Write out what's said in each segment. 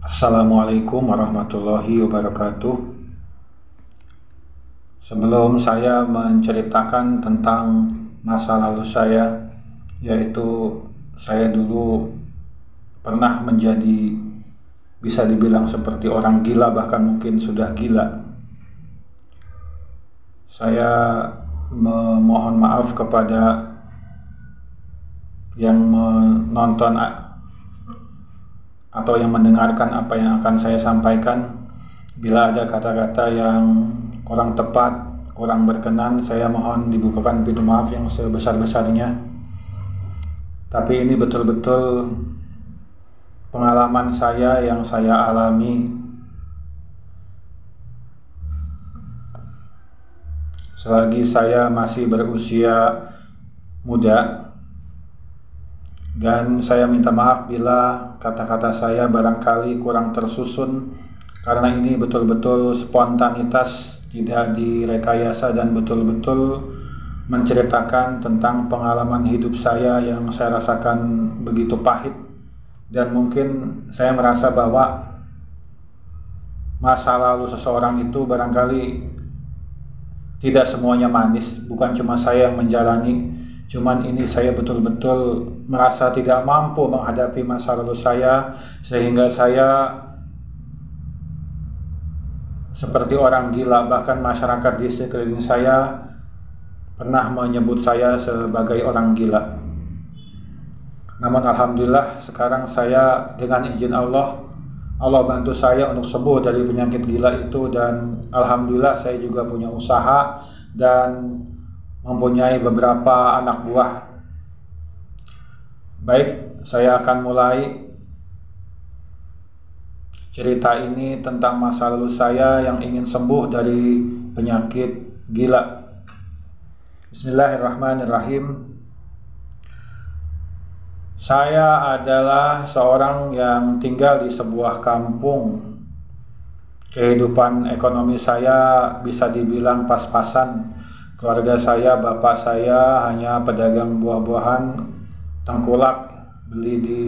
Assalamualaikum warahmatullahi wabarakatuh. Sebelum saya menceritakan tentang masa lalu saya, yaitu saya dulu pernah menjadi, bisa dibilang seperti orang gila, bahkan mungkin sudah gila. Saya memohon maaf kepada yang menonton atau yang mendengarkan apa yang akan saya sampaikan. Bila ada kata-kata yang kurang tepat, kurang berkenan, saya mohon dibukakan pintu maaf yang sebesar-besarnya. Tapi ini betul-betul pengalaman saya yang saya alami selagi saya masih berusia muda. Dan saya minta maaf bila kata-kata saya barangkali kurang tersusun, karena ini betul-betul spontanitas, tidak direkayasa, dan betul-betul menceritakan tentang pengalaman hidup saya yang saya rasakan begitu pahit. Dan mungkin saya merasa bahwa masa lalu seseorang itu barangkali tidak semuanya manis, bukan cuma saya yang menjalani. Cuman ini saya betul-betul merasa tidak mampu menghadapi masa lalu saya, sehingga saya seperti orang gila. Bahkan masyarakat di sekeliling saya pernah menyebut saya sebagai orang gila. Namun alhamdulillah sekarang saya dengan izin Allah bantu saya untuk sembuh dari penyakit gila itu. Dan alhamdulillah saya juga punya usaha dan mempunyai beberapa anak buah. Baik, saya akan mulai cerita ini tentang masa lalu saya yang ingin sembuh dari penyakit gila. Bismillahirrahmanirrahim. Saya adalah seorang yang tinggal di sebuah kampung. Kehidupan ekonomi saya bisa dibilang pas-pasan. Keluarga saya, bapak saya hanya pedagang buah-buahan, tengkulak, beli di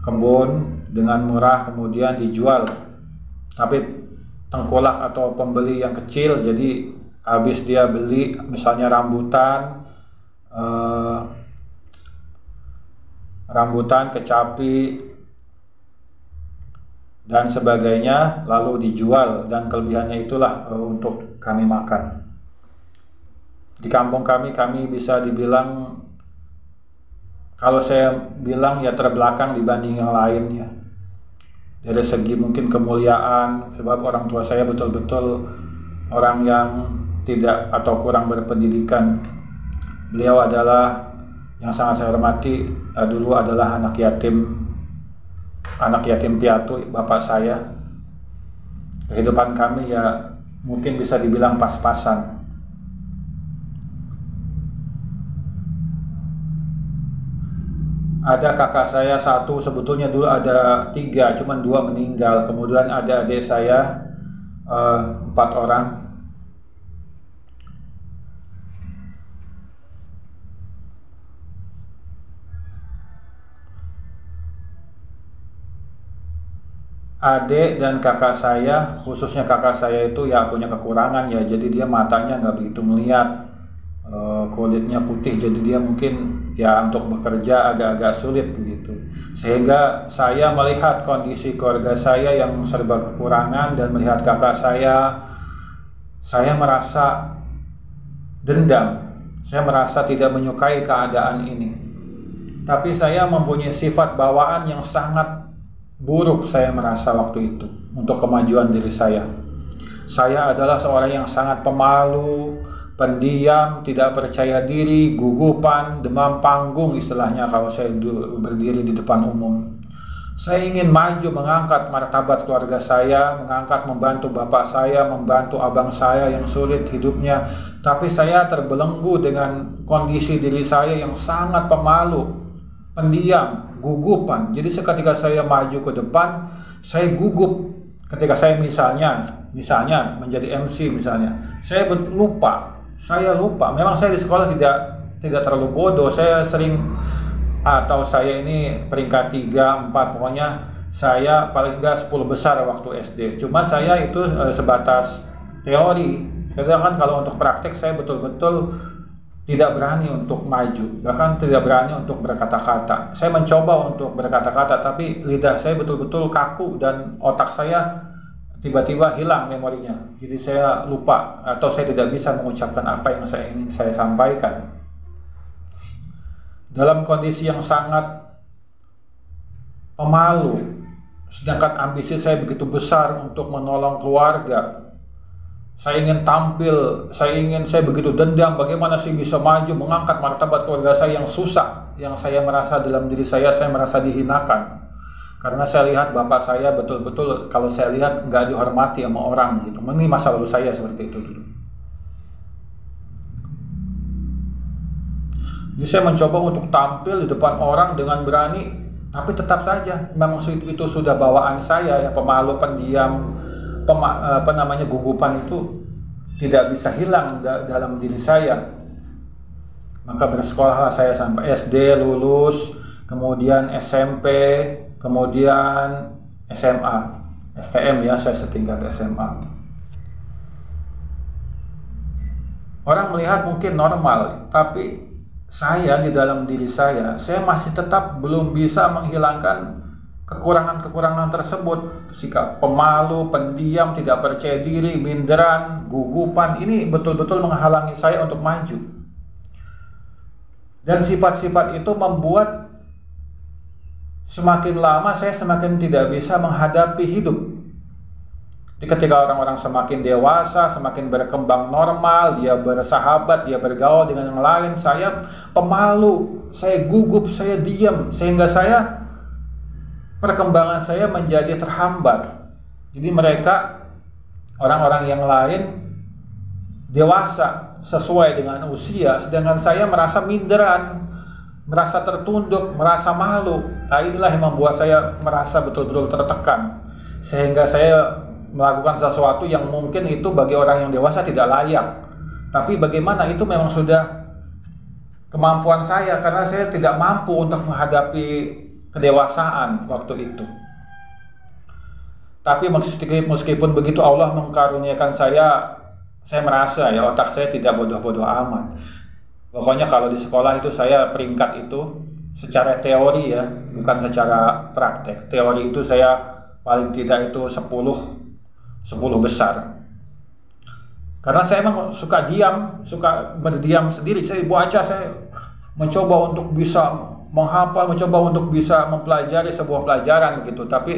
kebun dengan murah kemudian dijual. Tapi tengkulak atau pembeli yang kecil, jadi habis dia beli misalnya rambutan, kecapi dan sebagainya, lalu dijual, dan kelebihannya itulah untuk kami makan. Di kampung kami bisa dibilang, kalau saya bilang ya terbelakang dibanding yang lain ya. Dari segi mungkin kemuliaan, sebab orang tua saya betul-betul orang yang tidak atau kurang berpendidikan. Beliau adalah, yang sangat saya hormati, dulu adalah anak yatim piatu bapak saya. Kehidupan kami ya mungkin bisa dibilang pas-pasan. Ada kakak saya satu, sebetulnya dulu ada tiga, cuman dua meninggal. Kemudian ada adik saya 4 orang. Adik dan kakak saya, khususnya kakak saya itu ya punya kekurangan ya, jadi dia matanya nggak begitu melihat, kulitnya putih, jadi dia mungkin ya untuk bekerja agak-agak sulit begitu. Sehingga saya melihat kondisi keluarga saya yang serba kekurangan dan melihat kakak saya merasa dendam, saya merasa tidak menyukai keadaan ini. Tapi saya mempunyai sifat bawaan yang sangat buruk, saya merasa waktu itu, untuk kemajuan diri saya. Saya adalah seorang yang sangat pemalu, pendiam, tidak percaya diri, gugupan, demam panggung istilahnya kalau saya berdiri di depan umum. Saya ingin maju, mengangkat martabat keluarga saya, membantu bapak saya, membantu abang saya yang sulit hidupnya. Tapi saya terbelenggu dengan kondisi diri saya yang sangat pemalu, pendiam, gugupan. Jadi ketika saya maju ke depan, saya gugup. Ketika saya misalnya menjadi MC misalnya, saya lupa. Memang saya di sekolah tidak terlalu bodoh. Saya sering, atau saya ini peringkat 3, 4, pokoknya saya paling enggak 10 besar waktu SD. Cuma saya itu sebatas teori. Sedangkan kalau untuk praktek saya betul-betul tidak berani untuk maju, bahkan tidak berani untuk berkata-kata. Saya mencoba untuk berkata-kata, tapi lidah saya betul-betul kaku dan otak saya tiba-tiba hilang memorinya. Jadi saya lupa atau saya tidak bisa mengucapkan apa yang saya ingin saya sampaikan. Dalam kondisi yang sangat pemalu, sedangkan ambisi saya begitu besar untuk menolong keluarga. Saya ingin tampil, saya begitu dendam bagaimana sih bisa maju mengangkat martabat keluarga saya yang susah, yang saya merasa dalam diri saya merasa dihinakan. Karena saya lihat bapak saya betul-betul kalau saya lihat nggak dihormati sama orang gitu. Ini masa lalu saya seperti itu dulu. Jadi saya mencoba untuk tampil di depan orang dengan berani, tapi tetap saja memang itu sudah bawaan saya ya, pemalu, pendiam, gugupan itu tidak bisa hilang dalam diri saya. Maka bersekolahlah saya sampai SD lulus, kemudian SMP, kemudian SMA, STM ya, saya setingkat SMA. Orang melihat mungkin normal, tapi saya di dalam diri saya masih tetap belum bisa menghilangkan kekurangan-kekurangan tersebut. Sikap pemalu, pendiam, tidak percaya diri, minderan, gugupan, ini betul-betul menghalangi saya untuk maju. Dan sifat-sifat itu membuat semakin lama saya semakin tidak bisa menghadapi hidup. Ketika orang-orang semakin dewasa, semakin berkembang normal, dia bersahabat, dia bergaul dengan yang lain, saya pemalu, saya gugup, saya diam, sehingga perkembangan saya menjadi terhambat. Jadi mereka, orang-orang yang lain dewasa sesuai dengan usia, sedangkan saya merasa minderan, merasa tertunduk, merasa malu. Nah, inilah yang membuat saya merasa betul-betul tertekan, sehingga saya melakukan sesuatu yang mungkin itu bagi orang yang dewasa tidak layak, tapi bagaimana itu memang sudah kemampuan saya, karena saya tidak mampu untuk menghadapi kedewasaan waktu itu. Tapi meskipun begitu Allah mengkaruniakan saya merasa ya otak saya tidak bodoh-bodoh amat. Pokoknya kalau di sekolah itu saya peringkat itu secara teori ya, bukan secara praktek. Teori itu saya paling tidak itu 10 besar. Karena saya memang suka berdiam sendiri. Saya baca, saya mencoba untuk bisa menghafal, mencoba untuk bisa mempelajari sebuah pelajaran gitu. Tapi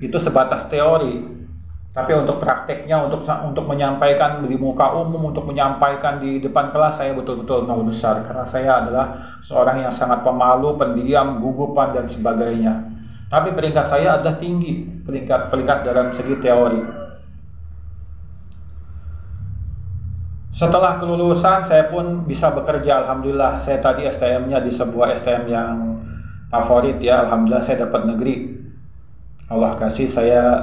itu sebatas teori. Tapi untuk prakteknya, untuk menyampaikan di muka umum, untuk menyampaikan di depan kelas, saya betul-betul nol besar. Karena saya adalah seorang yang sangat pemalu, pendiam, gugupan dan sebagainya. Tapi peringkat saya adalah tinggi, peringkat dalam segi teori. Setelah kelulusan saya pun bisa bekerja, alhamdulillah. Saya tadi STM-nya di sebuah STM yang favorit ya, alhamdulillah saya dapat negeri. Allah kasih saya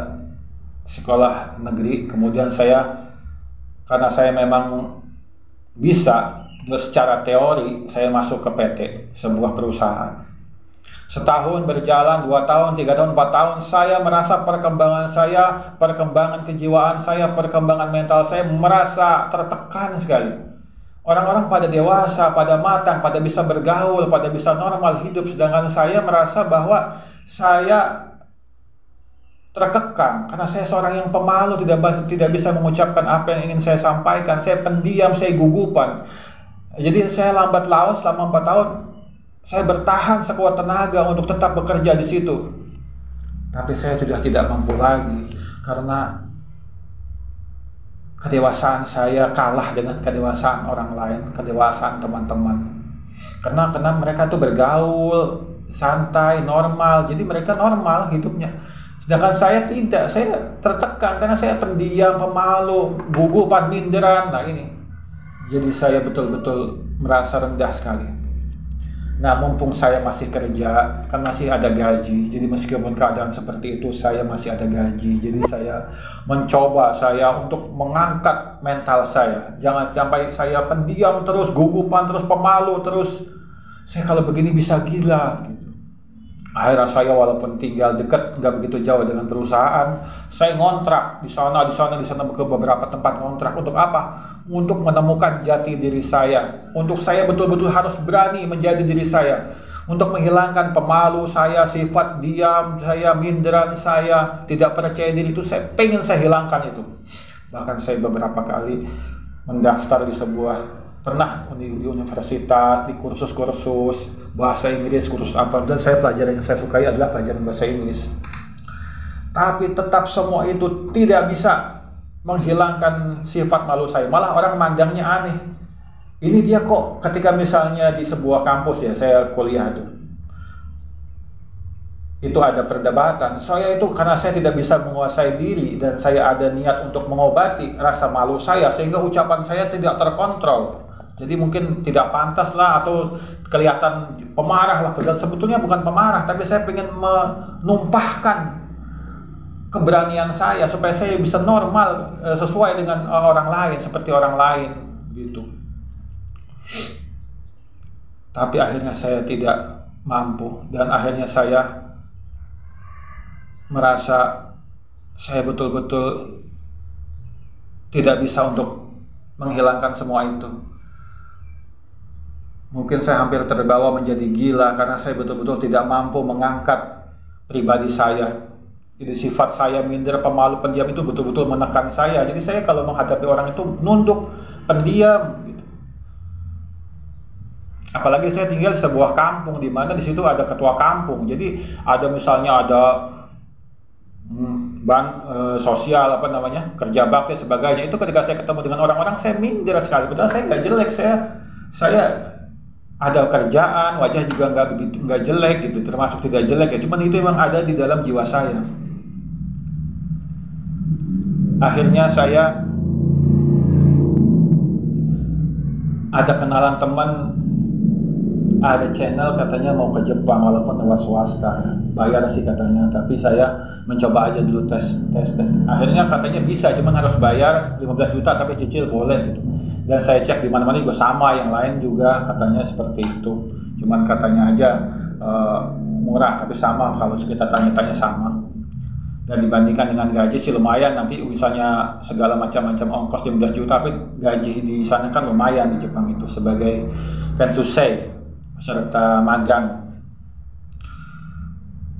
sekolah negeri. Kemudian karena saya memang bisa secara teori, saya masuk ke PT, sebuah perusahaan. Setahun berjalan, 2 tahun, 3 tahun, 4 tahun, saya merasa perkembangan kejiwaan saya, perkembangan mental saya merasa tertekan sekali. Orang-orang pada dewasa, pada matang, pada bisa bergaul, pada bisa normal hidup, sedangkan saya merasa bahwa saya terkekang karena saya seorang yang pemalu, tidak bisa mengucapkan apa yang ingin saya sampaikan. Saya pendiam, saya gugupan. Jadi saya lambat laun selama 4 tahun saya bertahan sekuat tenaga untuk tetap bekerja di situ. Tapi saya sudah tidak mampu lagi karena kedewasaan saya kalah dengan kedewasaan orang lain, kedewasaan teman-teman. Karena mereka tuh bergaul santai, normal. Jadi mereka normal hidupnya. Sedangkan saya tidak, saya tertekan karena saya pendiam, pemalu, gugupan, minderan. Nah ini, jadi saya betul-betul merasa rendah sekali. Nah mumpung saya masih kerja, kan masih ada gaji. Jadi meskipun keadaan seperti itu, saya masih ada gaji. Jadi saya mencoba untuk mengangkat mental saya. Jangan sampai saya pendiam terus, gugupan terus, pemalu terus. Saya kalau begini bisa gila gitu. Akhirnya saya walaupun tinggal dekat, nggak begitu jauh dengan perusahaan, saya ngontrak di sana, ke beberapa tempat ngontrak. Untuk apa? Untuk menemukan jati diri saya. Untuk saya betul-betul harus berani menjadi diri saya. Untuk menghilangkan pemalu saya, sifat diam saya, minderan saya, tidak percaya diri itu saya hilangkan itu. Bahkan saya beberapa kali mendaftar di pernah di universitas, di kursus-kursus bahasa Inggris, kursus apa, dan saya pelajaran yang saya sukai adalah pelajaran bahasa Inggris. Tapi tetap semua itu tidak bisa menghilangkan sifat malu saya. Malah orang mandangnya aneh. Ini dia kok ketika misalnya di sebuah kampus ya, saya kuliah itu ada perdebatan. Saya itu karena saya tidak bisa menguasai diri dan saya ada niat untuk mengobati rasa malu saya, sehingga ucapan saya tidak terkontrol. Jadi mungkin tidak pantas lah atau kelihatan pemarah lah. Padahal sebetulnya bukan pemarah, tapi saya ingin menumpahkan keberanian saya supaya saya bisa normal sesuai dengan orang lain, seperti orang lain gitu. Tapi akhirnya saya tidak mampu dan akhirnya saya merasa saya betul-betul tidak bisa untuk menghilangkan semua itu. Mungkin saya hampir terbawa menjadi gila karena saya betul-betul tidak mampu mengangkat pribadi saya. Jadi sifat saya minder, pemalu, pendiam itu betul-betul menekan saya. Jadi saya kalau menghadapi orang itu nunduk, pendiam gitu. Apalagi saya tinggal di sebuah kampung di mana di situ ada ketua kampung. Jadi ada misalnya ada sosial kerja bakti sebagainya. Itu ketika saya ketemu dengan orang-orang saya minder sekali. Padahal saya nggak jelek, saya ada kerjaan, wajah juga nggak jelek gitu, termasuk tidak jelek ya. Cuman itu memang ada di dalam jiwa saya. Akhirnya saya ada kenalan teman, ada channel katanya mau ke Jepang walaupun lewat swasta, bayar sih katanya, tapi saya mencoba aja dulu tes. Akhirnya katanya bisa, cuman harus bayar 15 juta tapi cicil boleh gitu. Dan saya cek di mana-mana juga sama, yang lain juga katanya seperti itu. Cuman katanya aja murah tapi sama, kalau kita tanya-tanya sama. Dan dibandingkan dengan gaji sih lumayan, nanti misalnya segala macam-macam ongkos 15 juta, tapi gaji di sana kan lumayan di Jepang itu sebagai kensusei, peserta magang.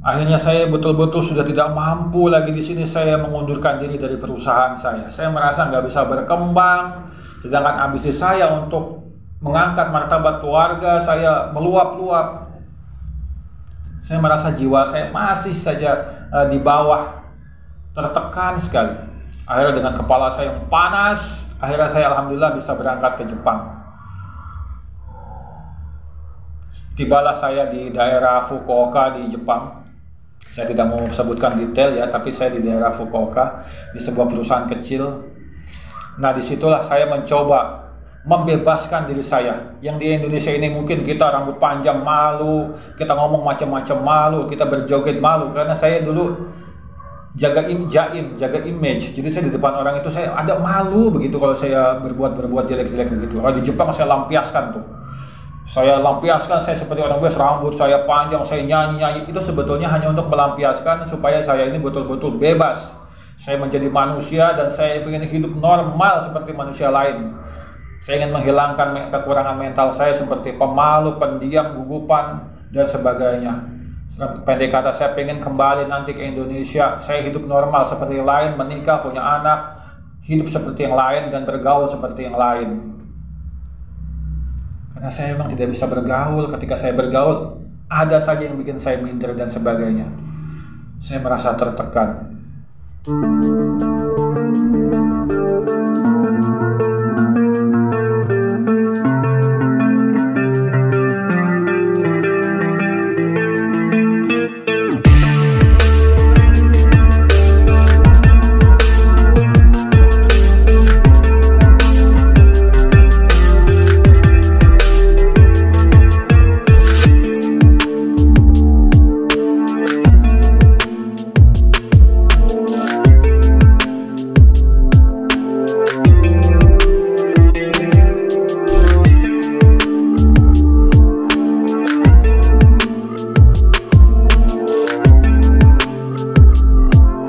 Akhirnya saya betul-betul sudah tidak mampu lagi di sini. Saya mengundurkan diri dari perusahaan saya. Saya merasa nggak bisa berkembang, sedangkan ambisi saya untuk mengangkat martabat keluarga saya meluap-luap. Saya merasa jiwa saya masih saja di bawah, tertekan sekali. Akhirnya dengan kepala saya yang panas, akhirnya saya alhamdulillah bisa berangkat ke Jepang. Tibalah saya di daerah Fukuoka di Jepang. Saya tidak mau sebutkan detail ya, tapi saya di daerah Fukuoka di sebuah perusahaan kecil. Nah, disitulah saya mencoba membebaskan diri saya. Yang di Indonesia ini mungkin kita rambut panjang malu, kita ngomong macam-macam malu, kita berjoget malu. Karena saya dulu jaga image. Jadi saya di depan orang itu saya ada malu begitu kalau saya berbuat jelek-jelek begitu. Kalau di Jepang saya lampiaskan tuh. Saya lampiaskan, saya seperti orang biasa, rambut saya panjang, saya nyanyi-nyanyi. Itu sebetulnya hanya untuk melampiaskan supaya saya ini betul-betul bebas. Saya menjadi manusia dan saya ingin hidup normal seperti manusia lain. Saya ingin menghilangkan kekurangan mental saya seperti pemalu, pendiam, gugupan, dan sebagainya. Pendek kata, saya ingin kembali nanti ke Indonesia. Saya hidup normal seperti yang lain, menikah, punya anak, hidup seperti yang lain, dan bergaul seperti yang lain. Karena saya memang tidak bisa bergaul. Ketika saya bergaul, ada saja yang bikin saya minder dan sebagainya. Saya merasa tertekan.